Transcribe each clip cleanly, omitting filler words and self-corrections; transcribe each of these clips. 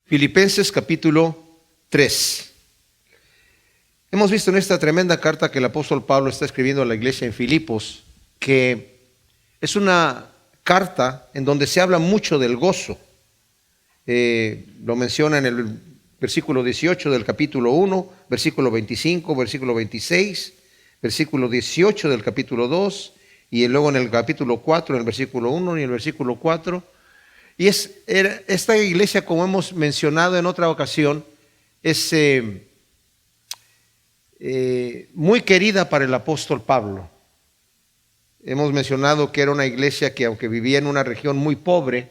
Filipenses capítulo 3. Hemos visto en esta tremenda carta que el apóstol Pablo está escribiendo a la iglesia en Filipos, que es una carta en donde se habla mucho del gozo. Lo menciona en el versículo 18 del capítulo 1, versículo 25, versículo 26, versículo 18 del capítulo 2, y luego en el capítulo 4, en el versículo 1 y el versículo 4. Y esta iglesia, como hemos mencionado en otra ocasión, es muy querida para el apóstol Pablo. Hemos mencionado que era una iglesia que, aunque vivía en una región muy pobre,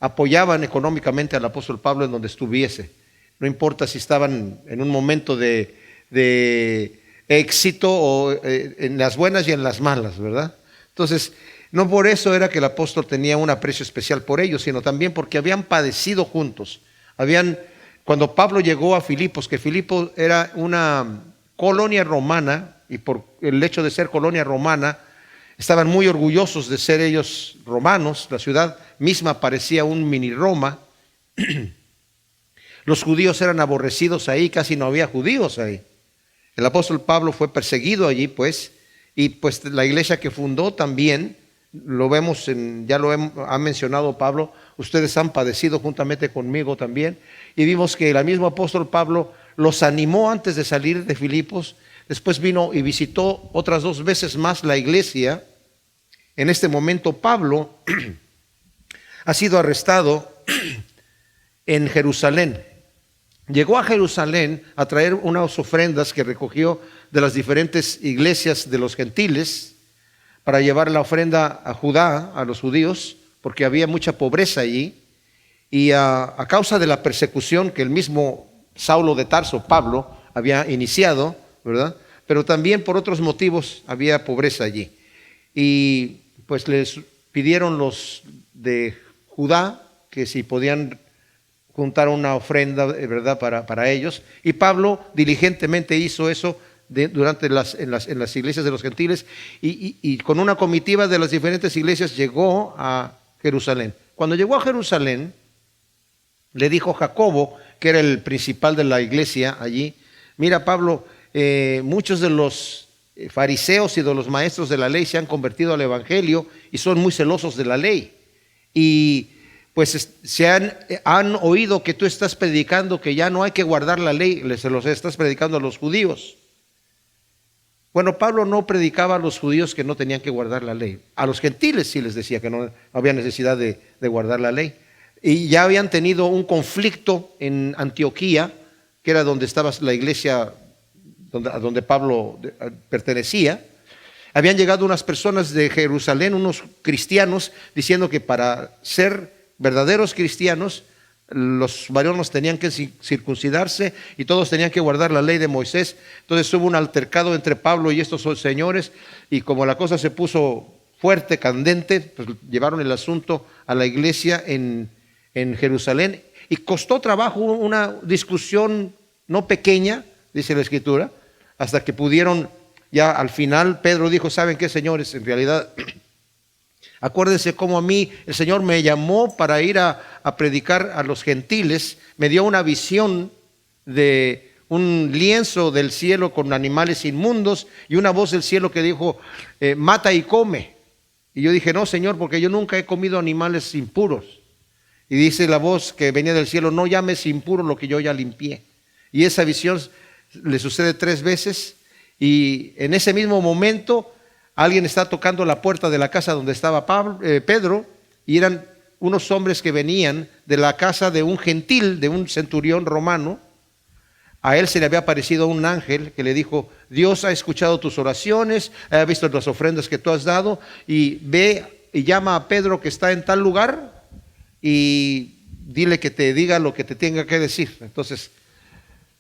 apoyaban económicamente al apóstol Pablo en donde estuviese. No importa si estaban en un momento de éxito o en las buenas y en las malas, ¿verdad? Entonces, no por eso era que el apóstol tenía un aprecio especial por ellos, sino también porque habían padecido juntos. Cuando Pablo llegó a Filipos, que Filipos era una colonia romana, y por el hecho de ser colonia romana, estaban muy orgullosos de ser ellos romanos. La ciudad misma parecía un mini Roma. Los judíos eran aborrecidos ahí, casi no había judíos ahí. El apóstol Pablo fue perseguido allí, pues, y pues la iglesia que fundó también, lo vemos, ha mencionado Pablo, ustedes han padecido juntamente conmigo también, y vimos que el mismo apóstol Pablo los animó antes de salir de Filipos. Después vino y visitó otras 2 veces más la iglesia. En este momento Pablo ha sido arrestado en Jerusalén. Llegó a Jerusalén a traer unas ofrendas que recogió de las diferentes iglesias de los gentiles para llevar la ofrenda a Judá, a los judíos, porque había mucha pobreza allí. Y a causa de la persecución que el mismo Saulo de Tarso, Pablo, había iniciado, ¿verdad? Pero también por otros motivos había pobreza allí. Y pues les pidieron los de Judá que si podían juntar una ofrenda, ¿verdad?, para ellos. Y Pablo diligentemente hizo eso en las iglesias de los gentiles, y con una comitiva de las diferentes iglesias llegó a Jerusalén. Cuando llegó a Jerusalén, le dijo Jacobo, que era el principal de la iglesia allí: mira, Pablo, muchos de los fariseos y de los maestros de la ley se han convertido al evangelio y son muy celosos de la ley. Y pues han oído que tú estás predicando que ya no hay que guardar la ley, se los estás predicando a los judíos. Bueno, Pablo no predicaba a los judíos que no tenían que guardar la ley. A los gentiles sí les decía que no había necesidad de guardar la ley. Y ya habían tenido un conflicto en Antioquía, que era donde estaba la iglesia a donde Pablo pertenecía. Habían llegado unas personas de Jerusalén, unos cristianos, diciendo que para ser verdaderos cristianos, los varones tenían que circuncidarse y todos tenían que guardar la ley de Moisés. Entonces hubo un altercado entre Pablo y estos señores, y como la cosa se puso fuerte, candente, pues llevaron el asunto a la iglesia en Jerusalén, y costó trabajo, una discusión no pequeña, dice la Escritura, hasta que pudieron, ya al final Pedro dijo: ¿saben qué, señores? En realidad, acuérdense cómo a mí el Señor me llamó para ir a predicar a los gentiles. Me dio una visión de un lienzo del cielo con animales inmundos y una voz del cielo que dijo: mata y come. Y yo dije: no, Señor, porque yo nunca he comido animales impuros. Y dice la voz que venía del cielo: no llames impuro lo que yo ya limpié. Y esa visión le sucede 3 veces, y en ese mismo momento alguien está tocando la puerta de la casa donde estaba Pedro, y eran unos hombres que venían de la casa de un gentil, de un centurión romano. A él se le había aparecido un ángel que le dijo: Dios ha escuchado tus oraciones, ha visto las ofrendas que tú has dado, y ve y llama a Pedro que está en tal lugar y dile que te diga lo que te tenga que decir. Entonces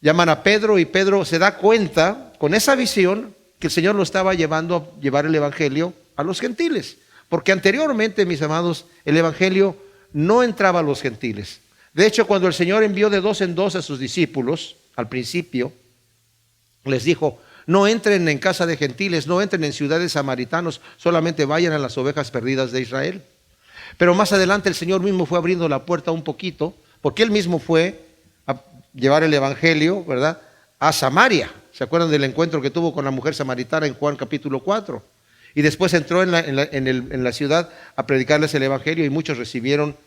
llaman a Pedro, y Pedro se da cuenta con esa visión que el Señor lo estaba llevando a llevar el evangelio a los gentiles, porque anteriormente, mis amados, el evangelio no entraba a los gentiles. De hecho, cuando el Señor envió de 2 en 2 a sus discípulos, al principio les dijo: no entren en casa de gentiles, no entren en ciudades samaritanos, solamente vayan a las ovejas perdidas de Israel. Pero más adelante el Señor mismo fue abriendo la puerta un poquito, porque Él mismo fue a llevar el Evangelio, ¿verdad?, a Samaria. ¿Se acuerdan del encuentro que tuvo con la mujer samaritana en Juan capítulo 4? Y después entró en la ciudad a predicarles el Evangelio y muchos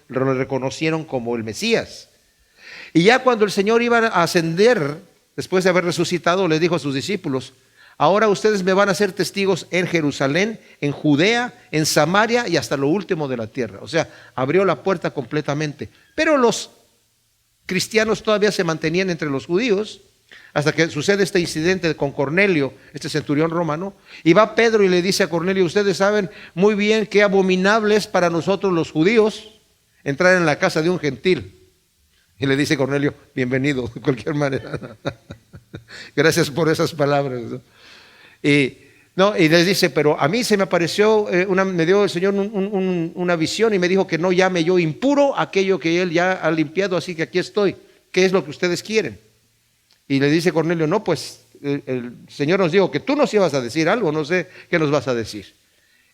lo reconocieron como el Mesías. Y ya cuando el Señor iba a ascender, después de haber resucitado, les dijo a sus discípulos: ahora ustedes me van a ser testigos en Jerusalén, en Judea, en Samaria y hasta lo último de la tierra. O sea, abrió la puerta completamente. Pero los cristianos todavía se mantenían entre los judíos, hasta que sucede este incidente con Cornelio, este centurión romano, y va Pedro y le dice a Cornelio: ustedes saben muy bien qué abominable es para nosotros los judíos entrar en la casa de un gentil. Y le dice Cornelio: bienvenido, de cualquier manera. Gracias por esas palabras, ¿no? Y les dice: pero a mí se me apareció, me dio el Señor una visión y me dijo que no llame yo impuro aquello que Él ya ha limpiado, así que aquí estoy. ¿Qué es lo que ustedes quieren? Y le dice Cornelio: no, pues el Señor nos dijo que tú nos ibas a decir algo, no sé qué nos vas a decir.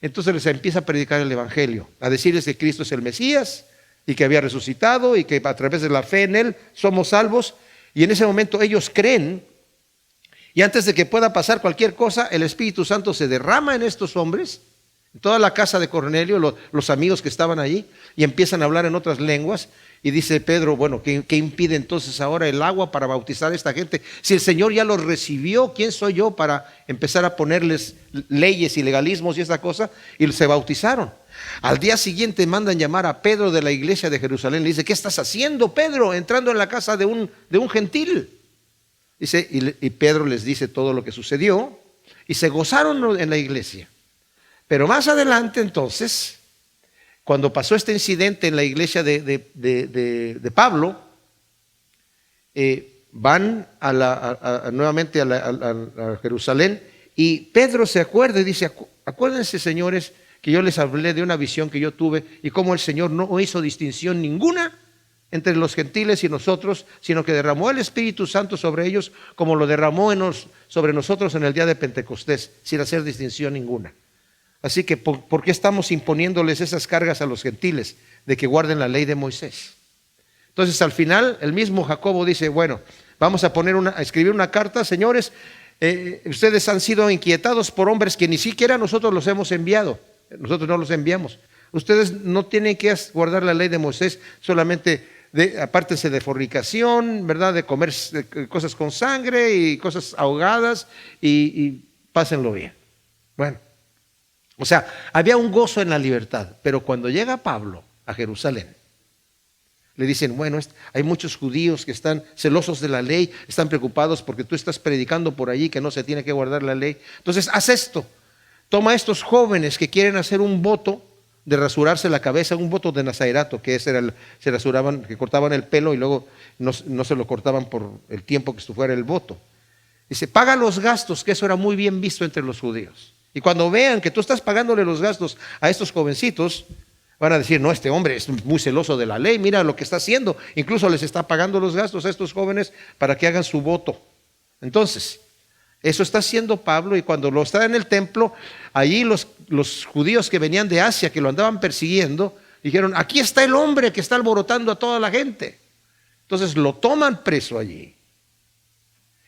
Entonces les empieza a predicar el Evangelio, a decirles que Cristo es el Mesías y que había resucitado y que a través de la fe en Él somos salvos. Y en ese momento ellos creen, y antes de que pueda pasar cualquier cosa, el Espíritu Santo se derrama en estos hombres, en toda la casa de Cornelio, los amigos que estaban allí, y empiezan a hablar en otras lenguas. Y dice Pedro: bueno, ¿qué impide entonces ahora el agua para bautizar a esta gente? Si el Señor ya los recibió, ¿quién soy yo para empezar a ponerles leyes y legalismos y esta cosa? Y se bautizaron. Al día siguiente mandan llamar a Pedro de la iglesia de Jerusalén. Le dice: ¿qué estás haciendo, Pedro, entrando en la casa de un gentil? Dice, y Pedro les dice todo lo que sucedió, y se gozaron en la iglesia. Pero más adelante entonces, cuando pasó este incidente en la iglesia de Pablo, van nuevamente a Jerusalén, y Pedro se acuerda y dice: acuérdense, señores, que yo les hablé de una visión que yo tuve y cómo el Señor no hizo distinción ninguna entre los gentiles y nosotros, sino que derramó el Espíritu Santo sobre ellos como lo derramó sobre nosotros en el día de Pentecostés, sin hacer distinción ninguna. Así que, ¿por qué estamos imponiéndoles esas cargas a los gentiles de que guarden la ley de Moisés? Entonces, al final, el mismo Jacobo dice: bueno, vamos a escribir una carta, señores, ustedes han sido inquietados por hombres que ni siquiera nosotros los hemos enviado, nosotros no los enviamos. Ustedes no tienen que guardar la ley de Moisés, solamente apártense de fornicación, ¿verdad?, de comer cosas con sangre y cosas ahogadas y pásenlo bien. Bueno. O sea, había un gozo en la libertad, pero cuando llega Pablo a Jerusalén, le dicen: bueno, hay muchos judíos que están celosos de la ley, están preocupados porque tú estás predicando por allí que no se tiene que guardar la ley. Entonces, haz esto: toma a estos jóvenes que quieren hacer un voto de rasurarse la cabeza, un voto de nazaretato, que se rasuraban, que cortaban el pelo y luego no se lo cortaban por el tiempo que estuviera el voto. Dice: paga los gastos, que eso era muy bien visto entre los judíos. Y cuando vean que tú estás pagándole los gastos a estos jovencitos, van a decir: no, este hombre es muy celoso de la ley, mira lo que está haciendo. Incluso les está pagando los gastos a estos jóvenes para que hagan su voto. Entonces, eso está haciendo Pablo, y cuando lo está en el templo, allí los judíos que venían de Asia, que lo andaban persiguiendo, dijeron: aquí está el hombre que está alborotando a toda la gente. Entonces lo toman preso allí.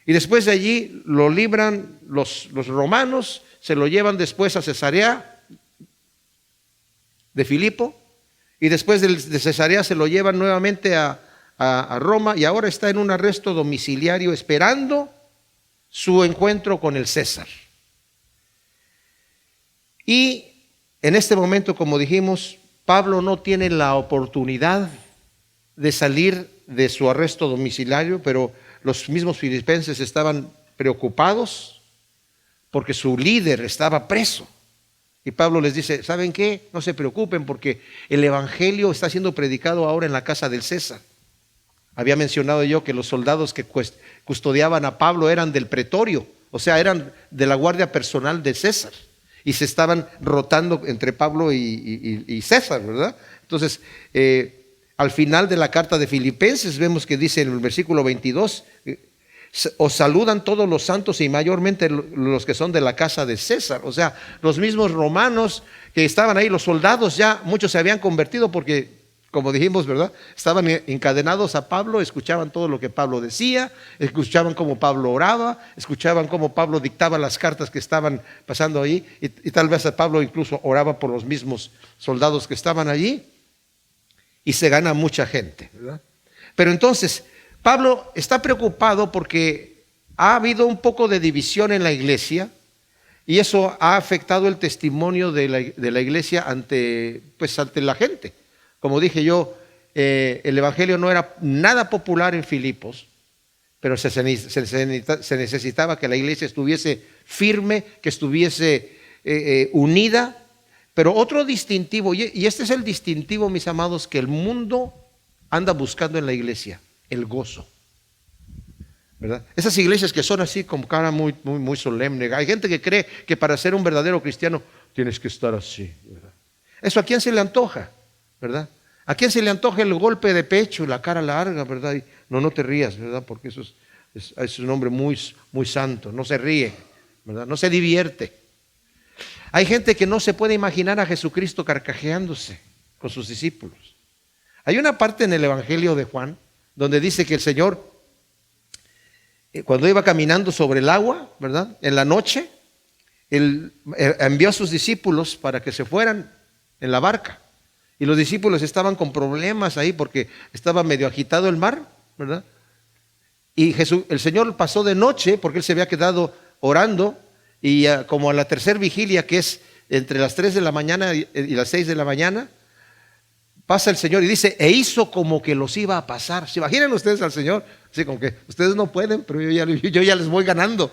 Y después de allí lo libran los romanos, se lo llevan después a Cesarea de Filipo, y después de Cesarea se lo llevan nuevamente a Roma, y ahora está en un arresto domiciliario esperando su encuentro con el César. Y en este momento, como dijimos, Pablo no tiene la oportunidad de salir de su arresto domiciliario, pero los mismos filipenses estaban preocupados porque su líder estaba preso. Y Pablo les dice: ¿saben qué? No se preocupen, porque el evangelio está siendo predicado ahora en la casa del César. Había mencionado yo que los soldados que custodiaban a Pablo eran del pretorio, o sea, eran de la guardia personal de César, y se estaban rotando entre Pablo y César, ¿verdad? Entonces, al final de la carta de Filipenses vemos que dice en el versículo 22, Os saludan todos los santos y mayormente los que son de la casa de César. O sea, los mismos romanos que estaban ahí, los soldados ya, muchos se habían convertido porque, como dijimos, ¿verdad? Estaban encadenados a Pablo, escuchaban todo lo que Pablo decía, escuchaban cómo Pablo oraba, escuchaban cómo Pablo dictaba las cartas que estaban pasando ahí, y tal vez a Pablo incluso oraba por los mismos soldados que estaban allí, y se gana mucha gente, ¿verdad? Pero entonces, Pablo está preocupado porque ha habido un poco de división en la iglesia, y eso ha afectado el testimonio de la iglesia ante la gente. Como dije yo, el evangelio no era nada popular en Filipos, pero se necesitaba que la iglesia estuviese firme, que estuviese unida. Pero otro distintivo, y este es el distintivo, mis amados, que el mundo anda buscando en la iglesia: el gozo, ¿verdad? Esas iglesias que son así con cara muy, muy, muy solemne. Hay gente que cree que para ser un verdadero cristiano tienes que estar así, ¿verdad? ¿Eso a quién se le antoja? ¿Verdad? ¿A quién se le antoja el golpe de pecho y la cara larga, verdad? Y no te rías, ¿verdad? Porque eso es un hombre muy, muy santo. No se ríe, ¿verdad? No se divierte. Hay gente que no se puede imaginar a Jesucristo carcajeándose con sus discípulos. Hay una parte en el Evangelio de Juan donde dice que el Señor, cuando iba caminando sobre el agua, ¿verdad? En la noche, Él envió a sus discípulos para que se fueran en la barca. Y los discípulos estaban con problemas ahí porque estaba medio agitado el mar, ¿verdad? Y el Señor pasó de noche porque Él se había quedado orando, y como a la tercera vigilia, que es entre las 3 de la mañana y las 6 de la mañana, pasa el Señor y dice: e hizo como que los iba a pasar. ¿Se imaginan ustedes al Señor? Así como que ustedes no pueden, pero yo ya les voy ganando.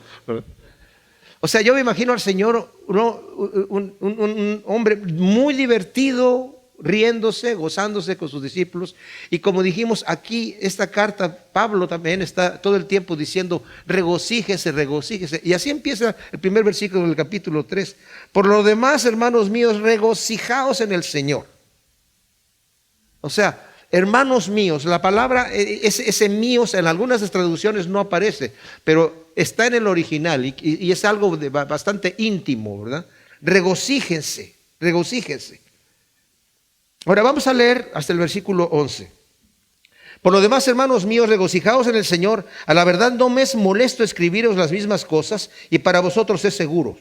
O sea, yo me imagino al Señor, un hombre muy divertido, riéndose, gozándose con sus discípulos. Y como dijimos aquí, esta carta, Pablo también está todo el tiempo diciendo: regocíjese, regocíjese. Y así empieza el primer versículo del capítulo 3. Por lo demás, hermanos míos, regocijaos en el Señor. O sea, hermanos míos, la palabra, ese míos en algunas traducciones no aparece, pero está en el original y es algo bastante íntimo, ¿verdad? Regocíjense, regocíjense. Ahora vamos a leer hasta el versículo 11. Por lo demás, hermanos míos, regocijaos en el Señor. A la verdad no me es molesto escribiros las mismas cosas, y para vosotros es seguro.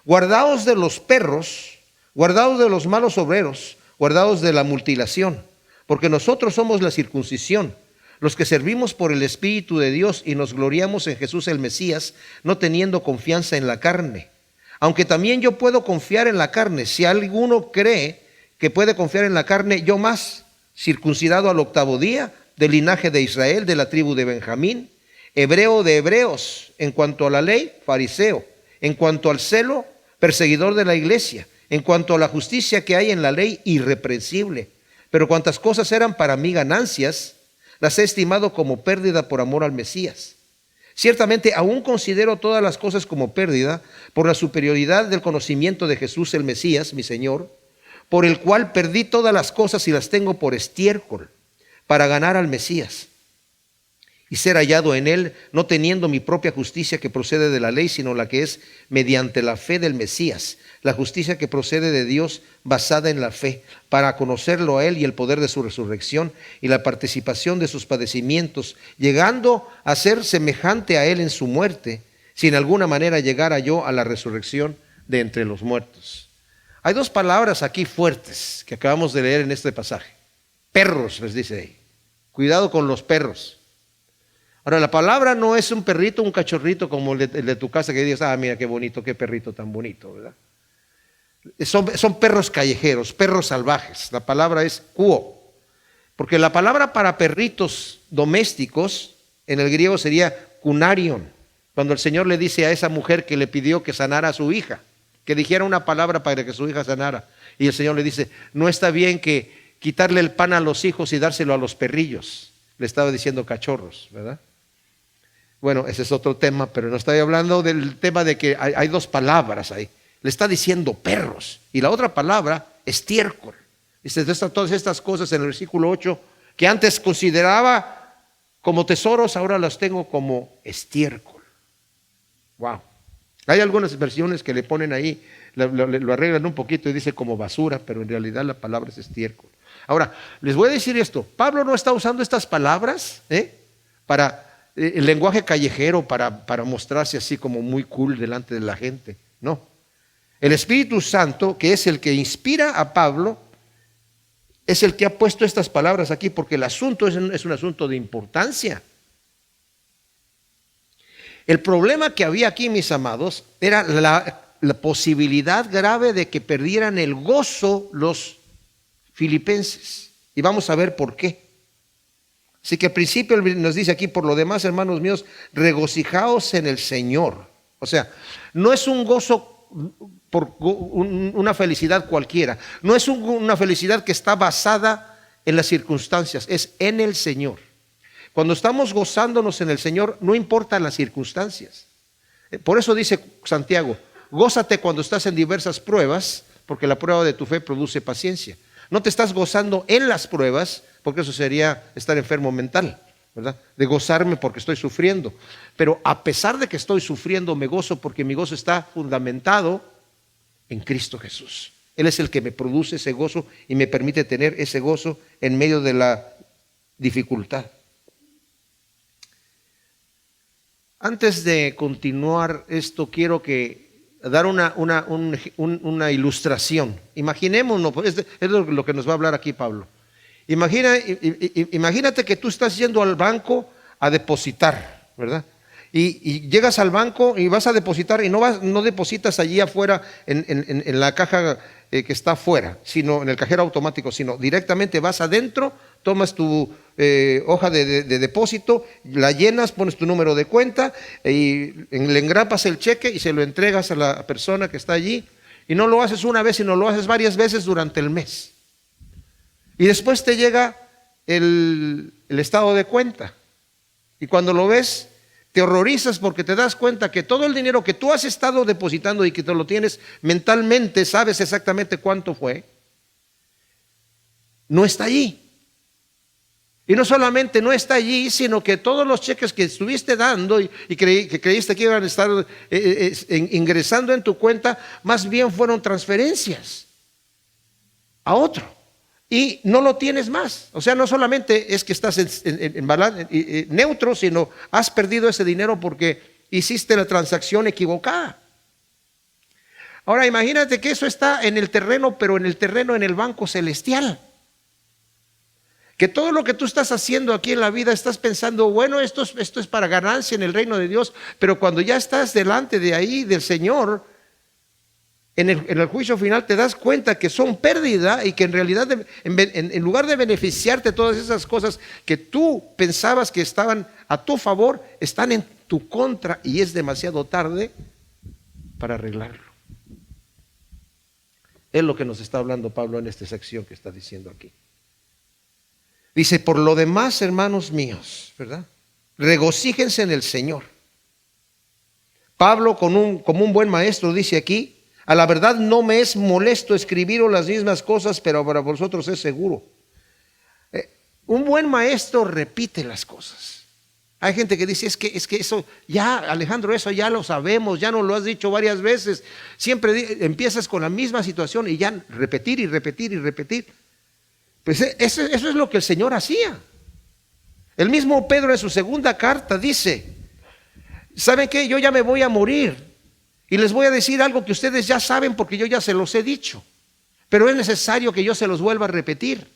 Guardaos de los perros, guardaos de los malos obreros, guardaos de la mutilación, porque nosotros somos la circuncisión, los que servimos por el Espíritu de Dios y nos gloriamos en Jesús el Mesías, no teniendo confianza en la carne. Aunque también yo puedo confiar en la carne. Si alguno cree que puede confiar en la carne, yo más, circuncidado al 8º día, del linaje de Israel, de la tribu de Benjamín, hebreo de hebreos, en cuanto a la ley, fariseo, en cuanto al celo, perseguidor de la iglesia, en cuanto a la justicia que hay en la ley, irreprensible. Pero cuantas cosas eran para mí ganancias, las he estimado como pérdida por amor al Mesías. Ciertamente aún considero todas las cosas como pérdida por la superioridad del conocimiento de Jesús el Mesías, mi Señor, por el cual perdí todas las cosas y las tengo por estiércol, para ganar al Mesías y ser hallado en él, no teniendo mi propia justicia que procede de la ley, sino la que es mediante la fe del Mesías, la justicia que procede de Dios basada en la fe, para conocerlo a él y el poder de su resurrección y la participación de sus padecimientos, llegando a ser semejante a él en su muerte, si en alguna manera llegara yo a la resurrección de entre los muertos. Hay dos palabras aquí fuertes que acabamos de leer en este pasaje. Perros, les dice ahí. Cuidado con los perros. Ahora, la palabra no es un perrito, un cachorrito como el de tu casa que digas: ah, mira qué bonito, qué perrito tan bonito, ¿verdad? Son perros callejeros, perros salvajes. La palabra es cuo. Porque la palabra para perritos domésticos en el griego sería kunarion. Cuando el Señor le dice a esa mujer que le pidió que sanara a su hija, que dijera una palabra para que su hija sanara, y el Señor le dice: no está bien que quitarle el pan a los hijos y dárselo a los perrillos. Le estaba diciendo cachorros, ¿verdad? Bueno, ese es otro tema, pero no estoy hablando del tema de que hay dos palabras ahí. Le está diciendo perros, y la otra palabra estiércol. Dice todas estas cosas en el versículo 8 que antes consideraba Como tesoros ahora los tengo como estiércol. Wow. Hay algunas versiones que le ponen ahí, lo arreglan un poquito y dice como basura, pero en realidad la palabra es estiércol. Ahora, les voy a decir esto. Pablo no está usando estas palabras para el lenguaje callejero, para mostrarse así como muy cool delante de la gente. No. El Espíritu Santo, que es el que inspira a Pablo, es el que ha puesto estas palabras aquí, porque el asunto es un asunto de importancia. El problema que había aquí, mis amados, era la posibilidad grave de que perdieran el gozo los filipenses. Y vamos a ver por qué. Así que al principio nos dice aquí: por lo demás, hermanos míos, regocijaos en el Señor. O sea, no es un gozo por una felicidad cualquiera. No es una felicidad que está basada en las circunstancias, es en el Señor. Cuando estamos gozándonos en el Señor, no importan las circunstancias. Por eso dice Santiago: gózate cuando estás en diversas pruebas, porque la prueba de tu fe produce paciencia. No te estás gozando en las pruebas, porque eso sería estar enfermo mental, ¿verdad? De gozarme porque estoy sufriendo. Pero a pesar de que estoy sufriendo, me gozo porque mi gozo está fundamentado en Cristo Jesús. Él es el que me produce ese gozo y me permite tener ese gozo en medio de la dificultad. Antes de continuar esto, quiero dar una ilustración. Imaginémonos, es lo que nos va a hablar aquí Pablo. Imagínate que tú estás yendo al banco a depositar, ¿verdad? Y llegas al banco y vas a depositar y no depositas allí afuera en la caja que está afuera, sino en el cajero automático, sino directamente vas adentro, tomas tu hoja de depósito, la llenas, pones tu número de cuenta y le engrapas el cheque y se lo entregas a la persona que está allí. Y no lo haces una vez, sino lo haces varias veces durante el mes. Y después te llega el estado de cuenta. Y cuando lo ves, te horrorizas porque te das cuenta que todo el dinero que tú has estado depositando y que te lo tienes mentalmente, sabes exactamente cuánto fue, no está allí. Y no solamente no está allí, sino que todos los cheques que estuviste dando y que creíste que iban a estar ingresando en tu cuenta, más bien fueron transferencias a otro. Y no lo tienes más. O sea, no solamente es que estás neutro, sino has perdido ese dinero porque hiciste la transacción equivocada. Ahora imagínate que eso está en el terreno, pero en el banco celestial. Que todo lo que tú estás haciendo aquí en la vida, estás pensando, bueno, esto es para ganancia en el reino de Dios, pero cuando ya estás delante de ahí, del Señor, en el juicio final te das cuenta que son pérdida y que en realidad en lugar de beneficiarte todas esas cosas que tú pensabas que estaban a tu favor, están en tu contra y es demasiado tarde para arreglarlo. Es lo que nos está hablando Pablo en esta sección que está diciendo aquí. Dice: por lo demás, hermanos míos, ¿verdad? Regocíjense en el Señor. Pablo, como un buen maestro, dice aquí: a la verdad no me es molesto escribiros las mismas cosas, pero para vosotros es seguro. Un buen maestro repite las cosas. Hay gente que dice, es que eso, ya Alejandro, eso ya lo sabemos, ya nos lo has dicho varias veces. Siempre empiezas con la misma situación y ya repetir y repetir y repetir. Pues eso es lo que el Señor hacía. El mismo Pedro en su segunda carta dice: ¿saben qué? Yo ya me voy a morir. Y les voy a decir algo que ustedes ya saben porque yo ya se los he dicho. Pero es necesario que yo se los vuelva a repetir.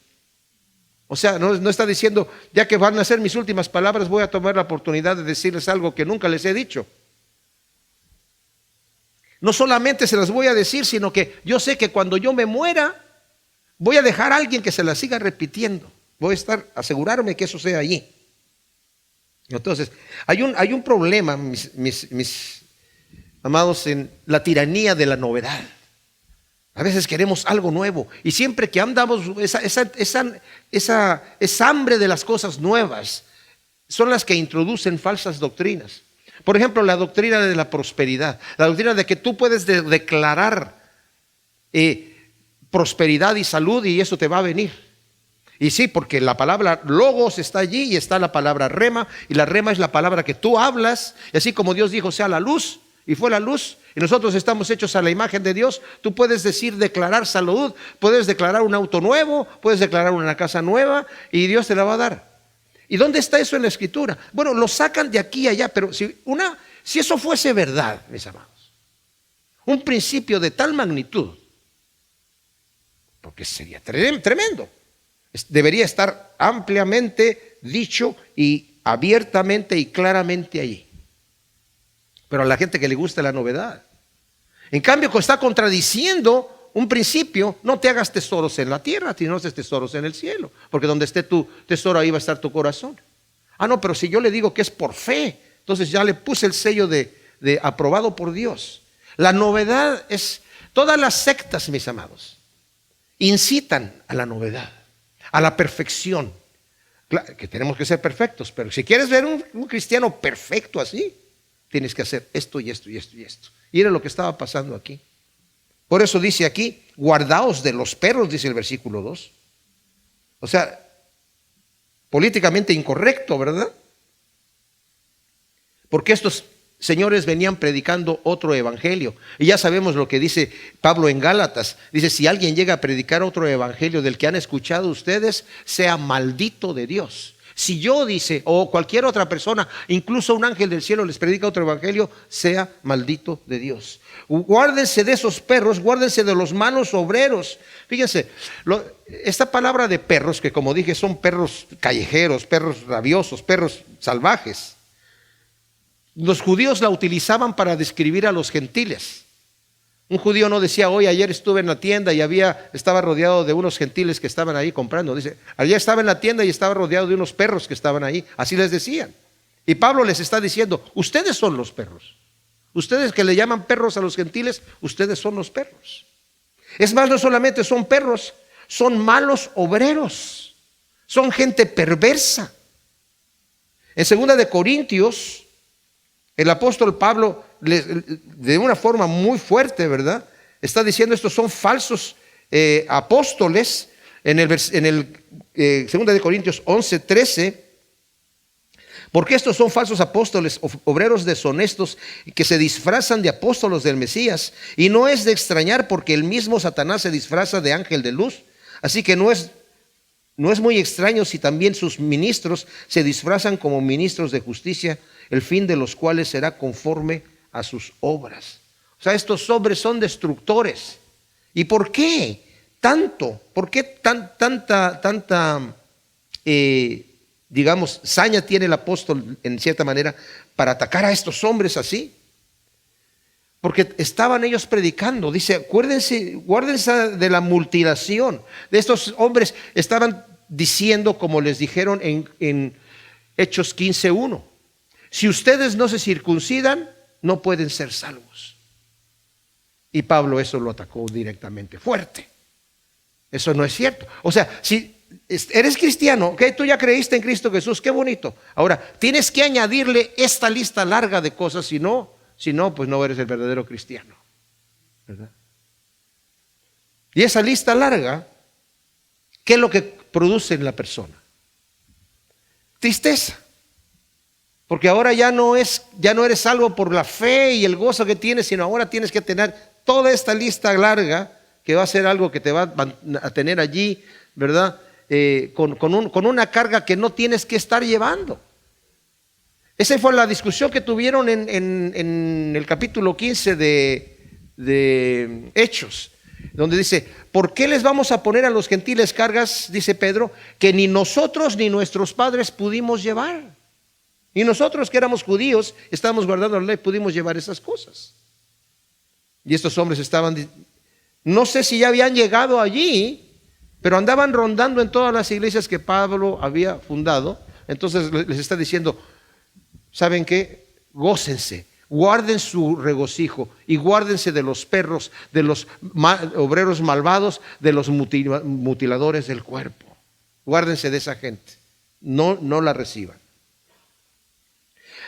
O sea, no está diciendo, ya que van a ser mis últimas palabras, voy a tomar la oportunidad de decirles algo que nunca les he dicho. No solamente se las voy a decir, sino que yo sé que cuando yo me muera, voy a dejar a alguien que se las siga repitiendo. Voy a asegurarme que eso sea allí. Entonces, hay un problema, mis amados, en la tiranía de la novedad. A veces queremos algo nuevo y siempre que andamos esa hambre de las cosas nuevas son las que introducen falsas doctrinas. Por ejemplo, la doctrina de la prosperidad, la doctrina de que tú puedes declarar prosperidad y salud y eso te va a venir. Y sí, porque la palabra logos está allí y está la palabra rema, y la rema es la palabra que tú hablas, y así como Dios dijo sea la luz, y fue la luz, y nosotros estamos hechos a la imagen de Dios. Tú puedes declarar salud, puedes declarar un auto nuevo, puedes declarar una casa nueva, y Dios te la va a dar. ¿Y dónde está eso en la Escritura? Bueno, lo sacan de aquí y allá, pero si eso fuese verdad, mis amados, un principio de tal magnitud, porque sería tremendo, debería estar ampliamente dicho y abiertamente y claramente allí. Pero a la gente que le gusta la novedad. En cambio, que está contradiciendo un principio: no te hagas tesoros en la tierra, sino haces tesoros en el cielo, porque donde esté tu tesoro, ahí va a estar tu corazón. No, pero si yo le digo que es por fe, entonces ya le puse el sello de aprobado por Dios. La novedad es, todas las sectas, mis amados, incitan a la novedad, a la perfección. Claro, que tenemos que ser perfectos, pero si quieres ver un cristiano perfecto así, tienes que hacer esto y esto y esto y esto. Y era lo que estaba pasando aquí. Por eso dice aquí: guardaos de los perros, dice el versículo 2. O sea, políticamente incorrecto, ¿verdad? Porque estos señores venían predicando otro evangelio. Y ya sabemos lo que dice Pablo en Gálatas. Dice: si alguien llega a predicar otro evangelio del que han escuchado ustedes, sea maldito de Dios. Si yo, dice, o cualquier otra persona, incluso un ángel del cielo, les predica otro evangelio, sea maldito de Dios. Guárdense de esos perros, guárdense de los malos obreros. Fíjense, esta palabra de perros, que como dije son perros callejeros, perros rabiosos, perros salvajes, los judíos la utilizaban para describir a los gentiles. Un judío no decía: hoy ayer estuve en la tienda y estaba rodeado de unos gentiles que estaban ahí comprando. Dice: ayer estaba en la tienda y estaba rodeado de unos perros que estaban ahí. Así les decían. Y Pablo les está diciendo: ustedes son los perros. Ustedes que le llaman perros a los gentiles, ustedes son los perros. Es más, no solamente son perros, son malos obreros. Son gente perversa. En 2 de Corintios, el apóstol Pablo, de una forma muy fuerte, ¿verdad?, está diciendo: estos son falsos apóstoles. En el 2 de Corintios 11:13, porque estos son falsos apóstoles, obreros deshonestos, que se disfrazan de apóstolos del Mesías. Y no es de extrañar, porque el mismo Satanás se disfraza de ángel de luz. Así que no es muy extraño si también sus ministros se disfrazan como ministros de justicia, el fin de los cuales será conforme a sus obras. O sea, estos hombres son destructores. ¿Y por qué tanto? ¿Por qué tanta digamos, saña tiene el apóstol, en cierta manera, para atacar a estos hombres así? Porque estaban ellos predicando. Dice: acuérdense, guárdense de la mutilación. De estos hombres estaban diciendo, como les dijeron en Hechos 15:1: si ustedes no se circuncidan, no pueden ser salvos. Y Pablo eso lo atacó directamente, fuerte. Eso no es cierto. O sea, si eres cristiano, ¿ok? Tú ya creíste en Cristo Jesús, qué bonito. Ahora, tienes que añadirle esta lista larga de cosas, si no, pues no eres el verdadero cristiano, ¿verdad? Y esa lista larga, ¿qué es lo que produce en la persona? Tristeza. Porque ahora ya no eres salvo por la fe y el gozo que tienes, sino ahora tienes que tener toda esta lista larga, que va a ser algo que te va a tener allí, ¿verdad? Con una carga que no tienes que estar llevando. Esa fue la discusión que tuvieron en el capítulo 15 de Hechos, donde dice: ¿por qué les vamos a poner a los gentiles cargas, dice Pedro, que ni nosotros ni nuestros padres pudimos llevar? Y nosotros, que éramos judíos, estábamos guardando la ley, pudimos llevar esas cosas. Y estos hombres estaban, no sé si ya habían llegado allí, pero andaban rondando en todas las iglesias que Pablo había fundado. Entonces les está diciendo: ¿saben qué? Gócense, guarden su regocijo y guárdense de los perros, de los obreros malvados, de los mutiladores del cuerpo. Guárdense de esa gente, no la reciban.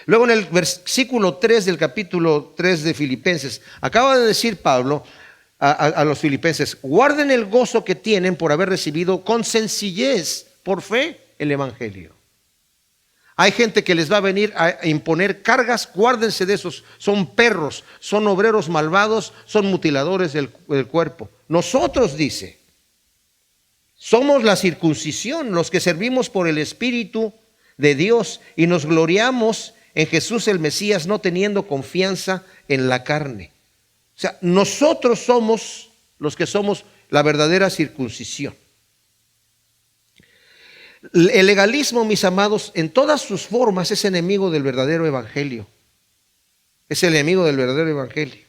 Luego, en el versículo 3 del capítulo 3 de Filipenses, acaba de decir Pablo a los filipenses: guarden el gozo que tienen por haber recibido con sencillez, por fe, el evangelio. Hay gente que les va a venir a imponer cargas, guárdense de esos. Son perros, son obreros malvados, son mutiladores del cuerpo. Nosotros, dice, somos la circuncisión, los que servimos por el Espíritu de Dios y nos gloriamos en Jesús el Mesías, no teniendo confianza en la carne. O sea, nosotros somos los que somos la verdadera circuncisión. El legalismo, mis amados, en todas sus formas es enemigo del verdadero evangelio. Es el enemigo del verdadero evangelio.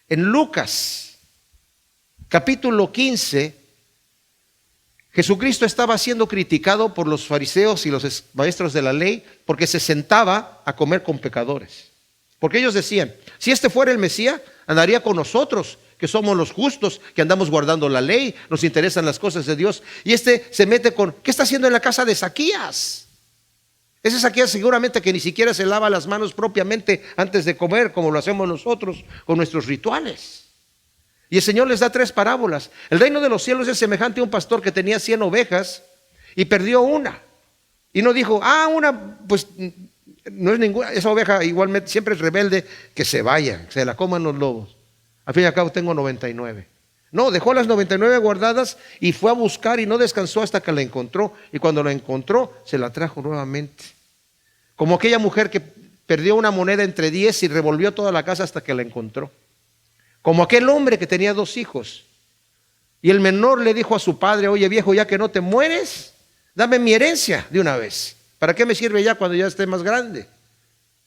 En Lucas, capítulo 15, Jesucristo estaba siendo criticado por los fariseos y los maestros de la ley porque se sentaba a comer con pecadores. Porque ellos decían: si este fuera el Mesías, andaría con nosotros, que somos los justos, que andamos guardando la ley, nos interesan las cosas de Dios. Y este se mete con: ¿qué está haciendo en la casa de Zaquías? Ese Zaquías seguramente que ni siquiera se lava las manos propiamente antes de comer, como lo hacemos nosotros con nuestros rituales. Y el Señor les da 3 parábolas. El reino de los cielos es semejante a un pastor que tenía 100 ovejas y perdió una. Y no dijo: una, pues no es ninguna, esa oveja igualmente siempre es rebelde, que se vaya, que se la coman los lobos. Al fin y al cabo tengo 99. No, dejó las 99 guardadas y fue a buscar y no descansó hasta que la encontró. Y cuando la encontró, se la trajo nuevamente. Como aquella mujer que perdió una moneda entre 10 y revolvió toda la casa hasta que la encontró. Como aquel hombre que tenía 2 hijos. Y el menor le dijo a su padre: oye viejo, ya que no te mueres, dame mi herencia de una vez. ¿Para qué me sirve ya cuando ya esté más grande?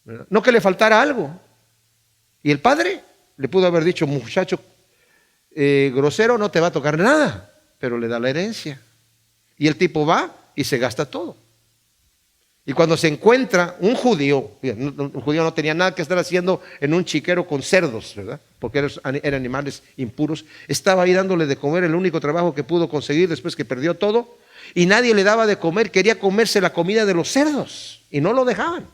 ¿Verdad? No que le faltara algo. Y el padre le pudo haber dicho: muchacho grosero, no te va a tocar nada, pero le da la herencia. Y el tipo va y se gasta todo. Y cuando se encuentra un judío no tenía nada que estar haciendo en un chiquero con cerdos, ¿verdad? Porque eran animales impuros. Estaba ahí dándole de comer, el único trabajo que pudo conseguir después que perdió todo. Y nadie le daba de comer, quería comerse la comida de los cerdos y no lo dejaban.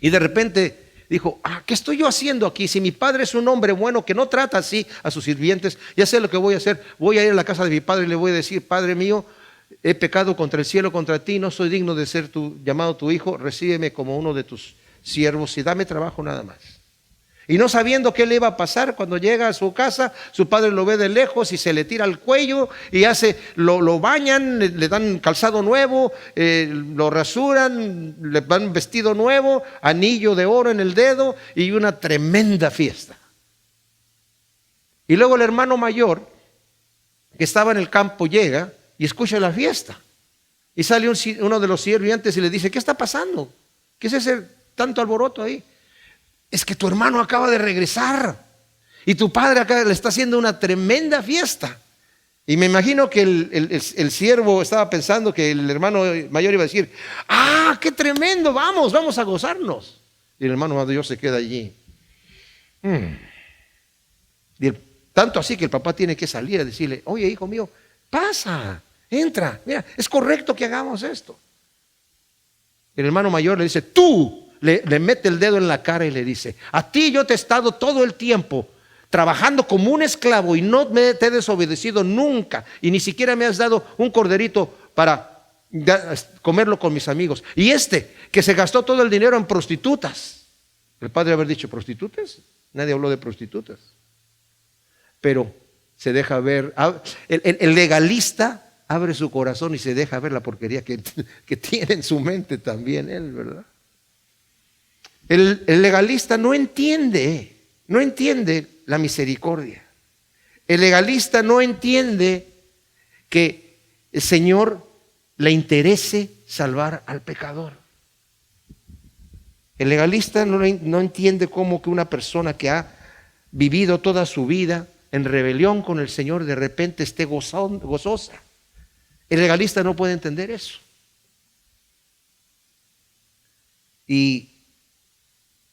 Y de repente dijo: ¿qué estoy yo haciendo aquí? Si mi padre es un hombre bueno que no trata así a sus sirvientes, ya sé lo que voy a hacer. Voy a ir a la casa de mi padre y le voy a decir: Padre mío, he pecado contra el cielo, contra ti, no soy digno de ser llamado tu hijo, recíbeme como uno de tus siervos y dame trabajo nada más. Y no sabiendo qué le iba a pasar, cuando llega a su casa, su padre lo ve de lejos y se le tira al cuello y lo bañan, le dan calzado nuevo, lo rasuran, le dan vestido nuevo, anillo de oro en el dedo y una tremenda fiesta. Y luego el hermano mayor, que estaba en el campo, llega y escucha la fiesta. Y sale uno de los sirvientes y le dice: ¿qué está pasando? ¿Qué es ese tanto alboroto ahí? Es que tu hermano acaba de regresar y tu padre acá le está haciendo una tremenda fiesta. Y me imagino que el siervo estaba pensando que el hermano mayor iba a decir: qué tremendo, vamos a gozarnos. Y el hermano mayor se queda allí. Y tanto así que el papá tiene que salir a decirle: oye, hijo mío, pasa, entra, mira, es correcto que hagamos esto. El hermano mayor le dice: tú. Le mete el dedo en la cara y le dice: a ti yo te he estado todo el tiempo trabajando como un esclavo y no te he desobedecido nunca, y ni siquiera me has dado un corderito para comerlo con mis amigos. Y que se gastó todo el dinero en prostitutas. El padre haber dicho: ¿prostitutas? Nadie habló de prostitutas. Pero se deja ver. El legalista abre su corazón y se deja ver la porquería que tiene en su mente también él, ¿verdad? El legalista no entiende la misericordia. El legalista no entiende que el Señor le interese salvar al pecador. El legalista no entiende cómo que una persona que ha vivido toda su vida en rebelión con el Señor de repente esté gozosa. El legalista no puede entender eso. Y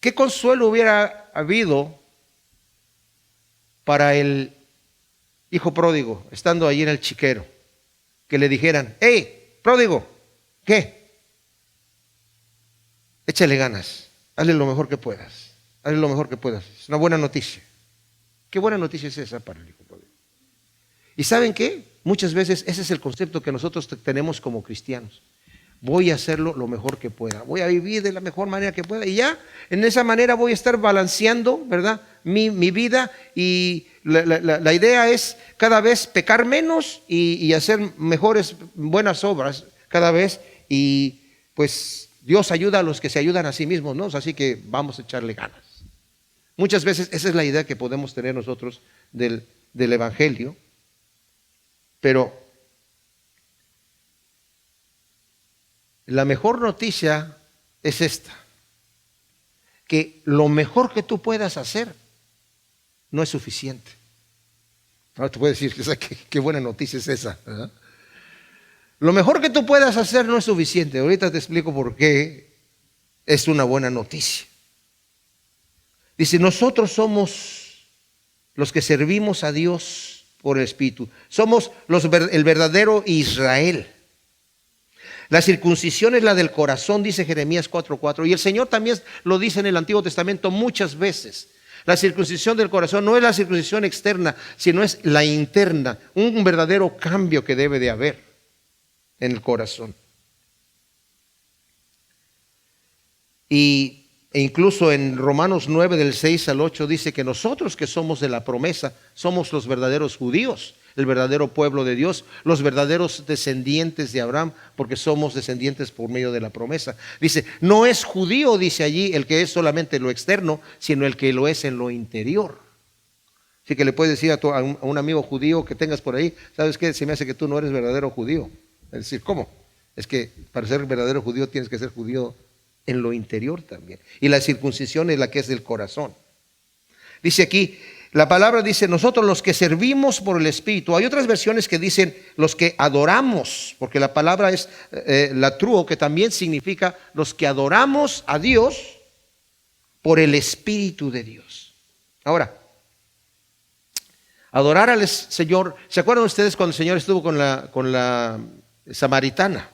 ¿qué consuelo hubiera habido para el hijo pródigo estando allí en el chiquero? Que le dijeran: hey, pródigo, ¿qué? Échale ganas, hazle lo mejor que puedas, hazle lo mejor que puedas. Es una buena noticia. Qué buena noticia es esa para el hijo pródigo. ¿Y saben qué? Muchas veces ese es el concepto que nosotros tenemos como cristianos. Voy a hacerlo lo mejor que pueda. Voy a vivir de la mejor manera que pueda. Y ya, en esa manera voy a estar balanceando, ¿verdad? Mi vida. Y la idea es cada vez pecar menos y hacer mejores, buenas obras cada vez. Y pues Dios ayuda a los que se ayudan a sí mismos, ¿no? Así que vamos a echarle ganas. Muchas veces esa es la idea que podemos tener nosotros del Evangelio. Pero la mejor noticia es esta, que lo mejor que tú puedas hacer no es suficiente. Ahora te puedes decir, qué buena noticia es esa, ¿verdad? Lo mejor que tú puedas hacer no es suficiente. Ahorita te explico por qué es una buena noticia. Dice, nosotros somos los que servimos a Dios por el Espíritu. Somos el verdadero Israel. La circuncisión es la del corazón, dice Jeremías 4:4. Y el Señor también lo dice en el Antiguo Testamento muchas veces. La circuncisión del corazón no es la circuncisión externa, sino es la interna. Un verdadero cambio que debe de haber en el corazón. E incluso en Romanos 9 del 6 al 8 dice que nosotros que somos de la promesa somos los verdaderos judíos, el verdadero pueblo de Dios, los verdaderos descendientes de Abraham, porque somos descendientes por medio de la promesa. Dice, no es judío, dice allí, el que es solamente lo externo, sino el que lo es en lo interior. Así que le puedes decir a un amigo judío que tengas por ahí, ¿sabes qué? Se me hace que tú no eres verdadero judío. Es decir, ¿cómo? Es que para ser verdadero judío tienes que ser judío en lo interior también. Y la circuncisión es la que es del corazón. Dice aquí, la palabra dice, nosotros los que servimos por el Espíritu. Hay otras versiones que dicen los que adoramos, porque la palabra es latruo, que también significa los que adoramos a Dios por el Espíritu de Dios. Ahora, adorar al Señor. ¿Se acuerdan ustedes cuando el Señor estuvo con la samaritana?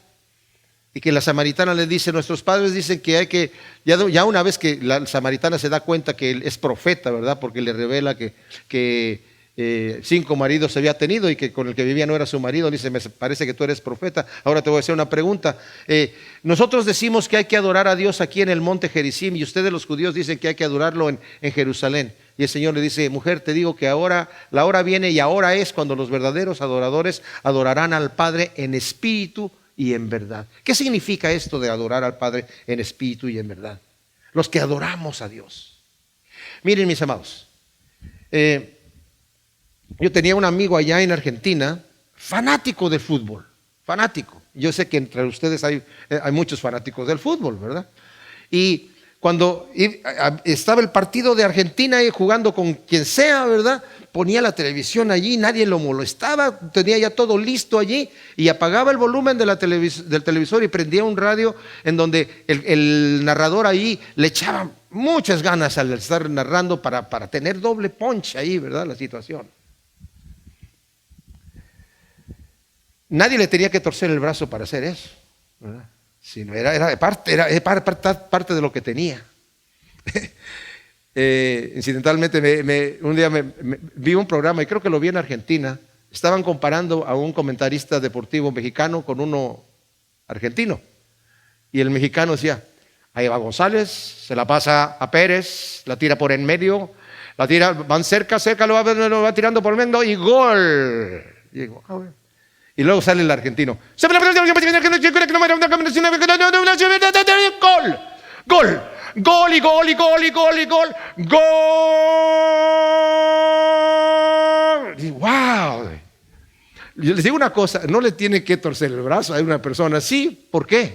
Y que la samaritana le dice, nuestros padres dicen que hay que, ya una vez que la samaritana se da cuenta que él es profeta, ¿verdad? Porque le revela que 5 maridos había tenido y que con el que vivía no era su marido. Dice, me parece que tú eres profeta. Ahora te voy a hacer una pregunta. Nosotros decimos que hay que adorar a Dios aquí en el monte Gerizim y ustedes los judíos dicen que hay que adorarlo en Jerusalén. Y el Señor le dice, mujer, te digo que ahora, la hora viene y ahora es cuando los verdaderos adoradores adorarán al Padre en espíritu y en verdad. ¿Qué significa esto de adorar al Padre en espíritu y en verdad? Los que adoramos a Dios. Miren, mis amados, yo tenía un amigo allá en Argentina, fanático del fútbol, fanático. Yo sé que entre ustedes hay muchos fanáticos del fútbol, ¿verdad? Y cuando estaba el partido de Argentina jugando con quien sea, ¿verdad? Ponía la televisión allí, nadie lo molestaba, tenía ya todo listo allí y apagaba el volumen del televisor y prendía un radio en donde el narrador ahí le echaba muchas ganas al estar narrando para tener doble punch ahí, ¿verdad? La situación. Nadie le tenía que torcer el brazo para hacer eso, ¿verdad? Sino era parte de lo que tenía. Incidentalmente, un día vi un programa, y creo que lo vi en Argentina. Estaban comparando a un comentarista deportivo mexicano con uno argentino. Y el mexicano decía, ahí va González, se la pasa a Pérez, la tira por en medio, la tira, van cerca, lo va tirando por medio y gol. Y digo, bueno. Y luego sale el argentino. Gol. Gol y gol y gol y gol y gol. Gol. Y wow. Yo les digo una cosa, no le tiene que torcer el brazo a una persona así. ¿Por qué?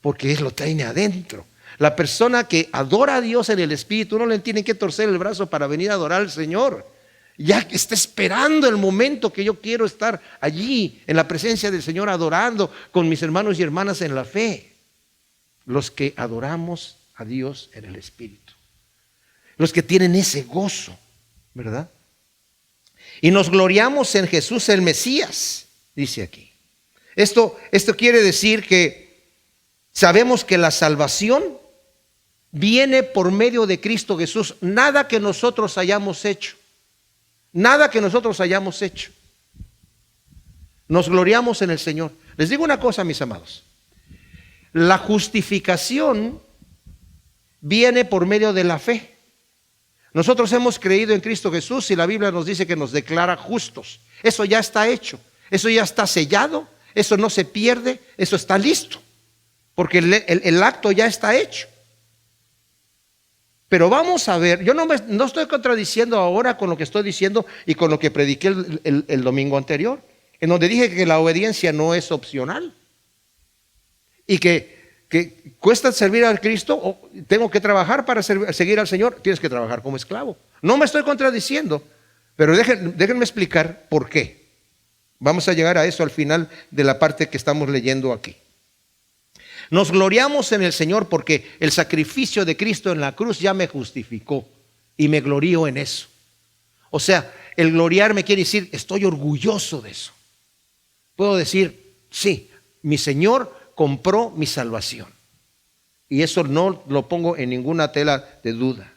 Porque lo tiene adentro. La persona que adora a Dios en el Espíritu no le tiene que torcer el brazo para venir a adorar al Señor. Ya está esperando el momento que yo quiero estar allí en la presencia del Señor adorando con mis hermanos y hermanas en la fe. Los que adoramos a Dios en el Espíritu. Los que tienen ese gozo, ¿verdad? Y nos gloriamos en Jesús el Mesías, dice aquí. Esto quiere decir que sabemos que la salvación viene por medio de Cristo Jesús. Nada que nosotros hayamos hecho Nada que nosotros hayamos hecho. Nos gloriamos en el Señor. Les digo una cosa, mis amados. La justificación viene por medio de la fe. Nosotros hemos creído en Cristo Jesús y la Biblia nos dice que nos declara justos. Eso ya está hecho, eso ya está sellado, eso no se pierde, eso está listo, porque el acto ya está hecho. Pero vamos a ver, yo no estoy contradiciendo ahora con lo que estoy diciendo y con lo que prediqué el domingo anterior, en donde dije que la obediencia no es opcional y que cuesta servir al Cristo, o tengo que trabajar para seguir al Señor, tienes que trabajar como esclavo. No me estoy contradiciendo, pero déjenme explicar por qué. Vamos a llegar a eso al final de la parte que estamos leyendo aquí. Nos gloriamos en el Señor porque el sacrificio de Cristo en la cruz ya me justificó y me glorío en eso. O sea, el gloriarme quiere decir, estoy orgulloso de eso. Puedo decir, sí, mi Señor compró mi salvación. Y eso no lo pongo en ninguna tela de duda.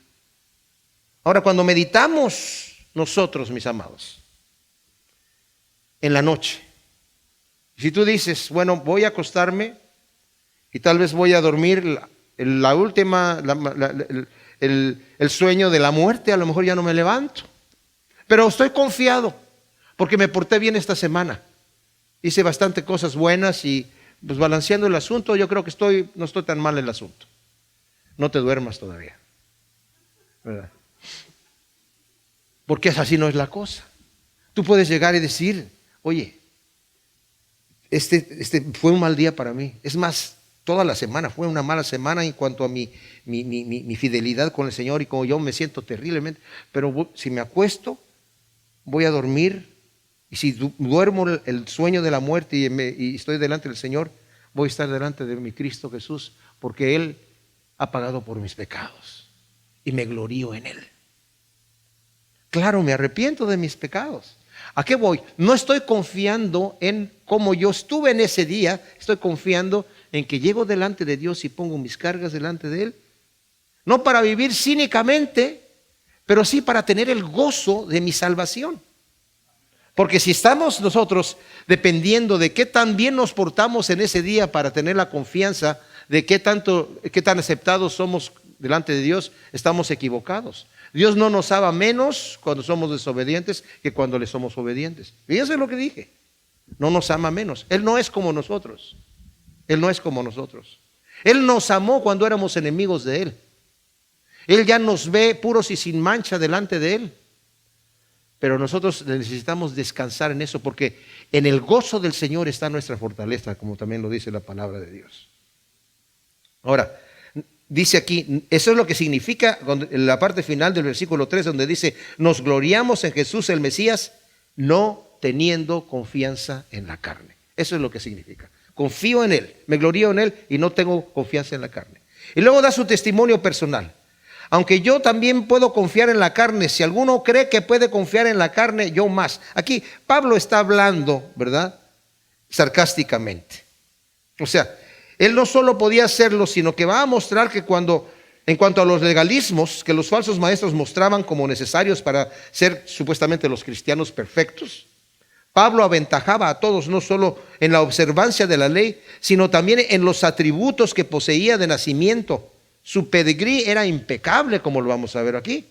Ahora, cuando meditamos nosotros, mis amados, en la noche, si tú dices, bueno, voy a acostarme y tal vez voy a dormir el sueño de la muerte, a lo mejor ya no me levanto. Pero estoy confiado porque me porté bien esta semana. Hice bastante cosas buenas y pues balanceando el asunto, yo creo que no estoy tan mal en el asunto. No te duermas todavía, ¿verdad? Porque así no es la cosa. Tú puedes llegar y decir, oye, este fue un mal día para mí. Es más, toda la semana fue una mala semana en cuanto a mi fidelidad con el Señor y como yo me siento terriblemente. Pero si me acuesto, voy a dormir. Y si duermo el sueño de la muerte y estoy delante del Señor, voy a estar delante de mi Cristo Jesús, porque Él ha pagado por mis pecados y me glorío en Él. Claro, me arrepiento de mis pecados. ¿A qué voy? No estoy confiando en cómo yo estuve en ese día, estoy confiando en que llego delante de Dios y pongo mis cargas delante de Él. No para vivir cínicamente, pero sí para tener el gozo de mi salvación. Porque si estamos nosotros dependiendo de qué tan bien nos portamos en ese día para tener la confianza de qué tan aceptados somos delante de Dios, estamos equivocados. Dios no nos ama menos cuando somos desobedientes que cuando le somos obedientes. Fíjense lo que dije. No nos ama menos. Él no es como nosotros. Él no es como nosotros. Él nos amó cuando éramos enemigos de Él. Él ya nos ve puros y sin mancha delante de Él. Pero nosotros necesitamos descansar en eso porque en el gozo del Señor está nuestra fortaleza, como también lo dice la palabra de Dios. Ahora, dice aquí, eso es lo que significa en la parte final del versículo 3, donde dice, nos gloriamos en Jesús el Mesías, no teniendo confianza en la carne. Eso es lo que significa. Confío en Él, me glorío en Él y no tengo confianza en la carne. Y luego da su testimonio personal. Aunque yo también puedo confiar en la carne, si alguno cree que puede confiar en la carne, yo más. Aquí Pablo está hablando, ¿verdad? Sarcásticamente. O sea, él no solo podía hacerlo, sino que va a mostrar que en cuanto a los legalismos que los falsos maestros mostraban como necesarios para ser supuestamente los cristianos perfectos, Pablo aventajaba a todos no solo en la observancia de la ley, sino también en los atributos que poseía de nacimiento. Su pedigrí era impecable, como lo vamos a ver aquí.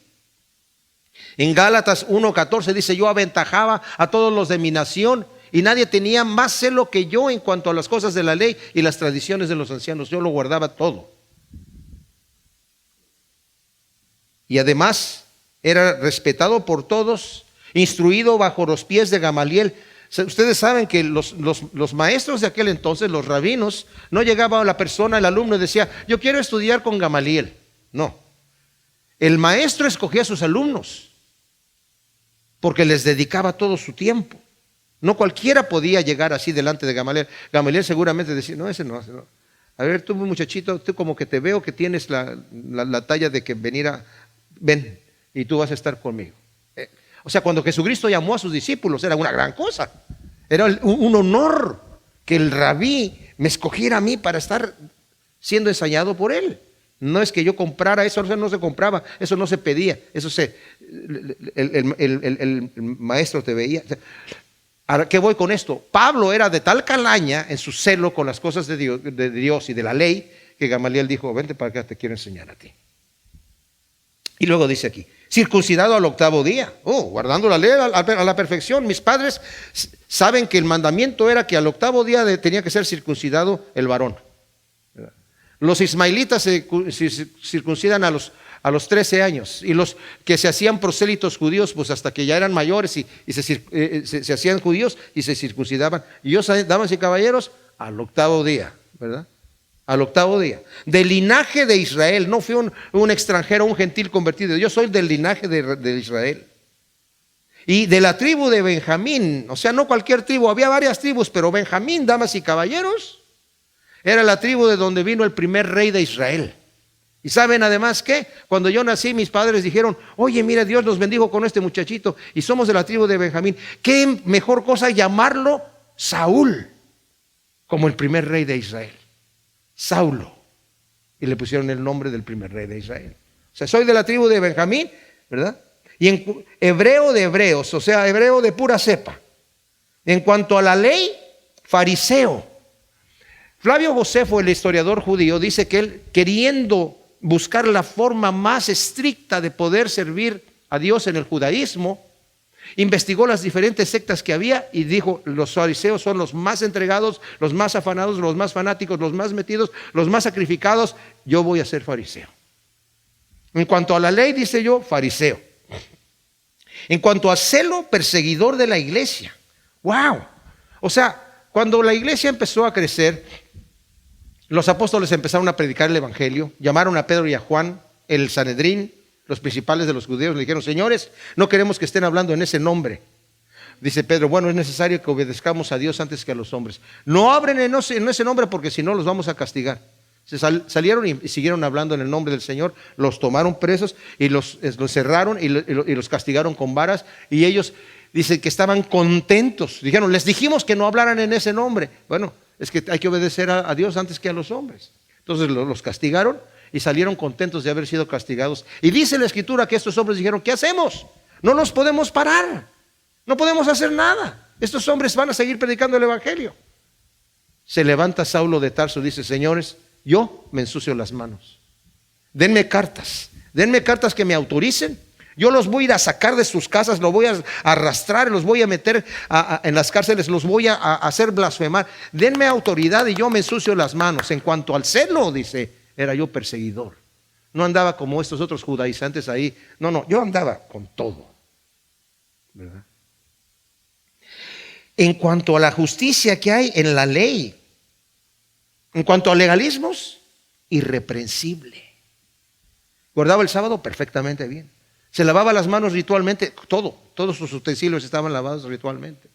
En Gálatas 1:14 dice, yo aventajaba a todos los de mi nación y nadie tenía más celo que yo en cuanto a las cosas de la ley y las tradiciones de los ancianos. Yo lo guardaba todo. Y además era respetado por todos, instruido bajo los pies de Gamaliel. Ustedes saben que los maestros de aquel entonces, los rabinos, no llegaba a la persona, el alumno y decía, yo quiero estudiar con Gamaliel. No, el maestro escogía a sus alumnos porque les dedicaba todo su tiempo. No cualquiera podía llegar así delante de Gamaliel. Gamaliel seguramente decía, no, ese no. A ver, tú muchachito, tú como que te veo que tienes la talla de que ven y tú vas a estar conmigo. O sea, cuando Jesucristo llamó a sus discípulos era una gran cosa. Era un honor que el rabí me escogiera a mí para estar siendo ensayado por él. No es que yo comprara eso no se compraba, eso no se pedía, el maestro te veía. ¿A qué voy con esto? Pablo era de tal calaña en su celo con las cosas de Dios y de la ley, que Gamaliel dijo, vente para acá, te quiero enseñar a ti. Y luego dice aquí, circuncidado al 8º día, guardando la ley a la perfección. Mis padres saben que el mandamiento era que al 8º día tenía que ser circuncidado el varón. Los ismaelitas se circuncidan a los 13 años, y los que se hacían prosélitos judíos, pues hasta que ya eran mayores y se hacían judíos y se circuncidaban. Y ellos, damas y caballeros, al 8º día, ¿verdad? Al 8º día. Del linaje de Israel, no fui un extranjero, un gentil convertido. Yo soy del linaje de Israel. Y de la tribu de Benjamín, o sea, no cualquier tribu, había varias tribus, pero Benjamín, damas y caballeros, era la tribu de donde vino el primer rey de Israel. Y saben además que cuando yo nací, mis padres dijeron, oye, mira, Dios nos bendijo con este muchachito y somos de la tribu de Benjamín. ¿Qué mejor cosa llamarlo Saúl, como el primer rey de Israel? Saulo. Y le pusieron el nombre del primer rey de Israel. O sea, soy de la tribu de Benjamín, ¿verdad? Y en hebreo de hebreos, o sea, hebreo de pura cepa. En cuanto a la ley, fariseo. Flavio Josefo, el historiador judío, dice que él, queriendo buscar la forma más estricta de poder servir a Dios en el judaísmo, investigó las diferentes sectas que había y dijo, los fariseos son los más entregados, los más afanados, los más fanáticos, los más metidos, los más sacrificados. Yo voy a ser fariseo. En cuanto a la ley, dice yo, fariseo. En cuanto a celo, perseguidor de la iglesia. ¡Wow! O sea, cuando la iglesia empezó a crecer, los apóstoles empezaron a predicar el evangelio, llamaron a Pedro y a Juan, el Sanedrín, los principales de los judíos, le dijeron, señores, no queremos que estén hablando en ese nombre. Dice Pedro, bueno, es necesario que obedezcamos a Dios antes que a los hombres. No hablen en ese nombre porque si no los vamos a castigar. Salieron y siguieron hablando en el nombre del Señor, los tomaron presos y los cerraron y los castigaron con varas, y ellos dicen que estaban contentos. Dijeron, les dijimos que no hablaran en ese nombre. Bueno, es que hay que obedecer a Dios antes que a los hombres. Entonces los castigaron y salieron contentos de haber sido castigados. Y dice la Escritura que estos hombres dijeron, ¿qué hacemos? No nos podemos parar, no podemos hacer nada. Estos hombres van a seguir predicando el evangelio. Se levanta Saulo de Tarso, dice, señores, yo me ensucio las manos. Denme cartas que me autoricen. Yo los voy a ir a sacar de sus casas, los voy a arrastrar, los voy a meter en las cárceles, los voy a hacer blasfemar. Denme autoridad y yo me ensucio las manos. En cuanto al celo, dice, era yo perseguidor. No andaba como estos otros judaizantes ahí. No, yo andaba con todo, ¿verdad? En cuanto a la justicia que hay en la ley, en cuanto a legalismos, irreprensible. Guardaba el sábado perfectamente bien. Se lavaba las manos ritualmente, todos sus utensilios estaban lavados ritualmente.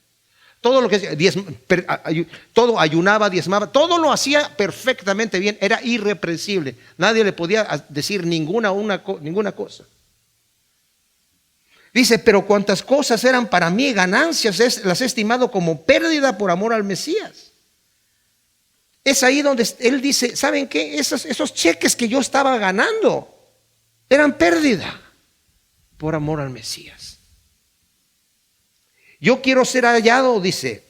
Todo lo que todo ayunaba, diezmaba, todo lo hacía perfectamente bien, era irreprensible. Nadie le podía decir ninguna cosa. Dice, pero cuantas cosas eran para mí ganancias, las he estimado como pérdida por amor al Mesías. Es ahí donde él dice, ¿saben qué? Esos cheques que yo estaba ganando eran pérdida por amor al Mesías. Yo quiero ser hallado, dice,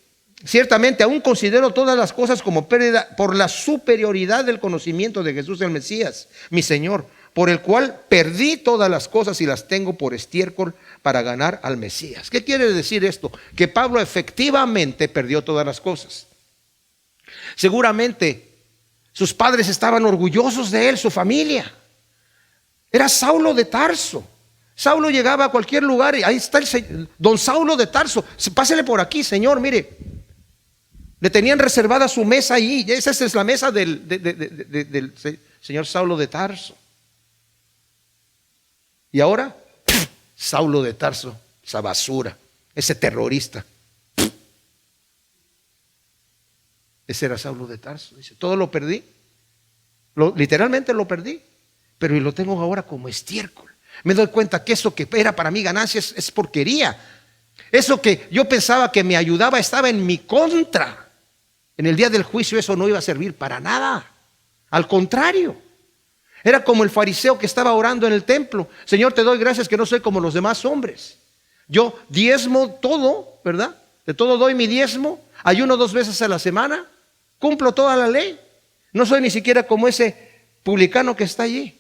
ciertamente aún considero todas las cosas como pérdida por la superioridad del conocimiento de Jesús el Mesías, mi Señor, por el cual perdí todas las cosas y las tengo por estiércol para ganar al Mesías. ¿Qué quiere decir esto? Que Pablo efectivamente perdió todas las cosas. Seguramente sus padres estaban orgullosos de él, su familia. Era Saulo de Tarso. Saulo llegaba a cualquier lugar y ahí está don Saulo de Tarso. Pásele por aquí, señor, mire. Le tenían reservada su mesa ahí. Esa es la mesa del señor Saulo de Tarso. Y ahora, Saulo de Tarso, esa basura, ese terrorista. Ese era Saulo de Tarso. Dice, todo lo perdí. Literalmente lo perdí. Pero lo tengo ahora como estiércol. Me doy cuenta que eso que era para mí ganancia es porquería. Eso que yo pensaba que me ayudaba estaba en mi contra. En el día del juicio eso no iba a servir para nada. Al contrario. Era como el fariseo que estaba orando en el templo. Señor, te doy gracias que no soy como los demás hombres. Yo diezmo todo, ¿verdad? De todo doy mi diezmo. Ayuno 2 veces a la semana. Cumplo toda la ley. No soy ni siquiera como ese publicano que está allí.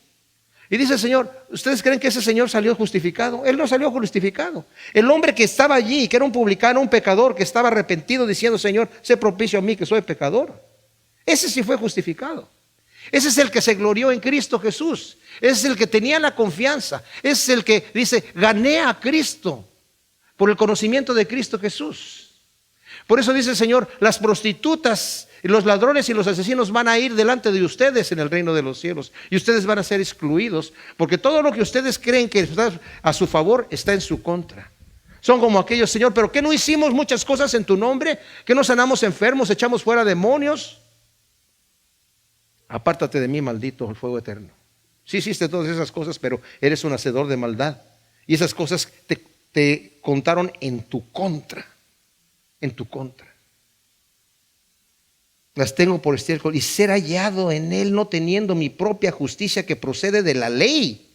Y dice el Señor, ¿ustedes creen que ese señor salió justificado? Él no salió justificado. El hombre que estaba allí, que era un publicano, un pecador, que estaba arrepentido diciendo, Señor, sé propicio a mí que soy pecador. Ese sí fue justificado. Ese es el que se glorió en Cristo Jesús. Ese es el que tenía la confianza. Ese es el que dice, gané a Cristo por el conocimiento de Cristo Jesús. Por eso dice el Señor, las prostitutas y los ladrones y los asesinos van a ir delante de ustedes en el reino de los cielos. Y ustedes van a ser excluidos, porque todo lo que ustedes creen que está a su favor está en su contra. Son como aquellos, Señor, ¿pero qué no hicimos muchas cosas en tu nombre? ¿Que no sanamos enfermos, echamos fuera demonios? Apártate de mí, maldito, el fuego eterno. Sí hiciste todas esas cosas, pero eres un hacedor de maldad. Y esas cosas te contaron en tu contra. En tu contra. Las tengo por estiércol y ser hallado en él, no teniendo mi propia justicia que procede de la ley,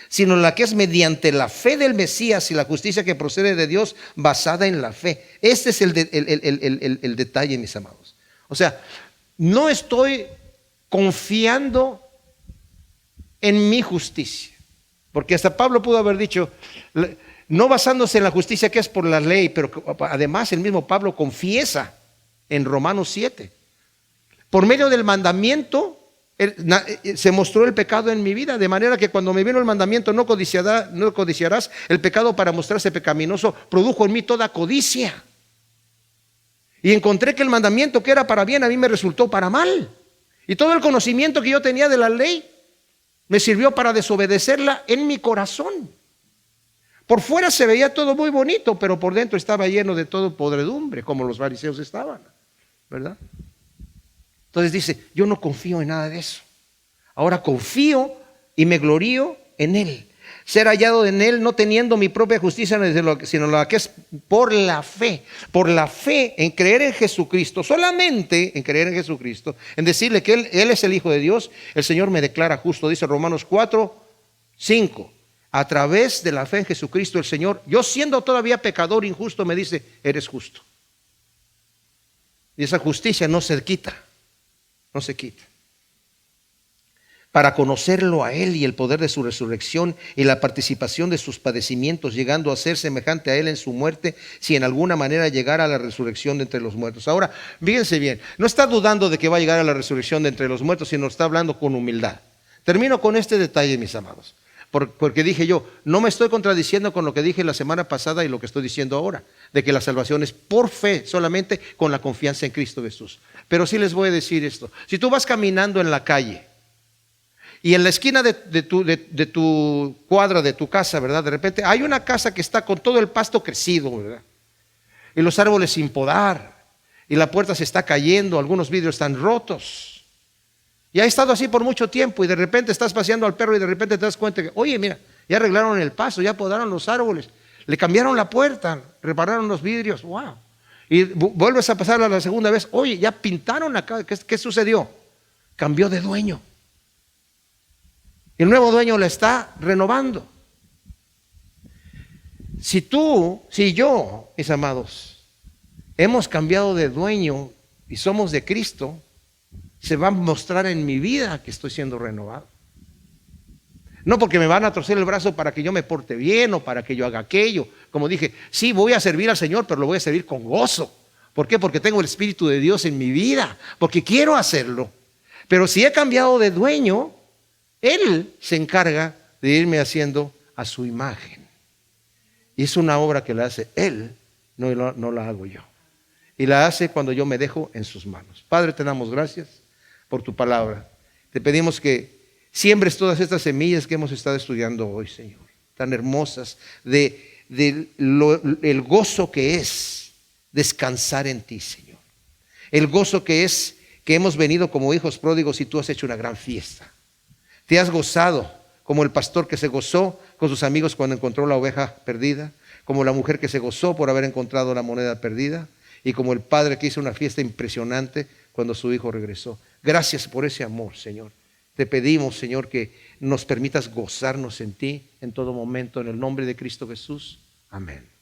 sino la que es mediante la fe del Mesías y la justicia que procede de Dios basada en la fe. Este es el detalle, mis amados. O sea, no estoy confiando en mi justicia, porque hasta Pablo pudo haber dicho, no basándose en la justicia que es por la ley, pero además el mismo Pablo confiesa en Romanos 7. Por medio del mandamiento se mostró el pecado en mi vida, de manera que cuando me vino el mandamiento no codiciarás, el pecado para mostrarse pecaminoso produjo en mí toda codicia. Y encontré que el mandamiento que era para bien a mí me resultó para mal. Y todo el conocimiento que yo tenía de la ley me sirvió para desobedecerla en mi corazón. Por fuera se veía todo muy bonito, pero por dentro estaba lleno de todo podredumbre, como los fariseos estaban, ¿verdad? Entonces dice, yo no confío en nada de eso. Ahora confío y me glorío en Él. Ser hallado en Él, no teniendo mi propia justicia, sino la que es por la fe. Por la fe en creer en Jesucristo, solamente en creer en Jesucristo, en decirle que Él es el Hijo de Dios, el Señor me declara justo. Dice Romanos 4:5. A través de la fe en Jesucristo, el Señor, yo siendo todavía pecador injusto, me dice, eres justo. Y esa justicia no se quita. No se quita. Para conocerlo a Él y el poder de su resurrección y la participación de sus padecimientos, llegando a ser semejante a Él en su muerte, si en alguna manera llegara a la resurrección de entre los muertos. Ahora, fíjense bien, no está dudando de que va a llegar a la resurrección de entre los muertos, sino está hablando con humildad. Termino con este detalle, mis amados, porque dije yo, no me estoy contradiciendo con lo que dije la semana pasada y lo que estoy diciendo ahora, de que la salvación es por fe, solamente con la confianza en Cristo Jesús. Pero sí les voy a decir esto, si tú vas caminando en la calle y en la esquina de tu cuadra, de tu casa, ¿verdad? De repente hay una casa que está con todo el pasto crecido, ¿verdad? Y los árboles sin podar, y la puerta se está cayendo, algunos vidrios están rotos. Y ha estado así por mucho tiempo y de repente estás paseando al perro y de repente te das cuenta que, oye, mira, ya arreglaron el pasto, ya podaron los árboles, le cambiaron la puerta, repararon los vidrios, wow. Y vuelves a pasarla la segunda vez, oye, ya pintaron acá, ¿qué sucedió? Cambió de dueño. El nuevo dueño la está renovando. Si yo, mis amados, hemos cambiado de dueño y somos de Cristo, se va a mostrar en mi vida que estoy siendo renovado. No porque me van a torcer el brazo para que yo me porte bien o para que yo haga aquello. Como dije, sí, voy a servir al Señor, pero lo voy a servir con gozo. ¿Por qué? Porque tengo el Espíritu de Dios en mi vida, porque quiero hacerlo. Pero si he cambiado de dueño, Él se encarga de irme haciendo a su imagen. Y es una obra que la hace Él, no la hago yo. Y la hace cuando yo me dejo en sus manos. Padre, te damos gracias por tu palabra. Te pedimos que siembres todas estas semillas que hemos estado estudiando hoy, Señor, tan hermosas, el gozo que es descansar en ti, Señor. El gozo que es que hemos venido como hijos pródigos y tú has hecho una gran fiesta. Te has gozado como el pastor que se gozó con sus amigos cuando encontró la oveja perdida, como la mujer que se gozó por haber encontrado la moneda perdida y como el padre que hizo una fiesta impresionante cuando su hijo regresó. Gracias por ese amor, Señor, Te pedimos, Señor, que nos permitas gozarnos en ti en todo momento, en el nombre de Cristo Jesús. Amén.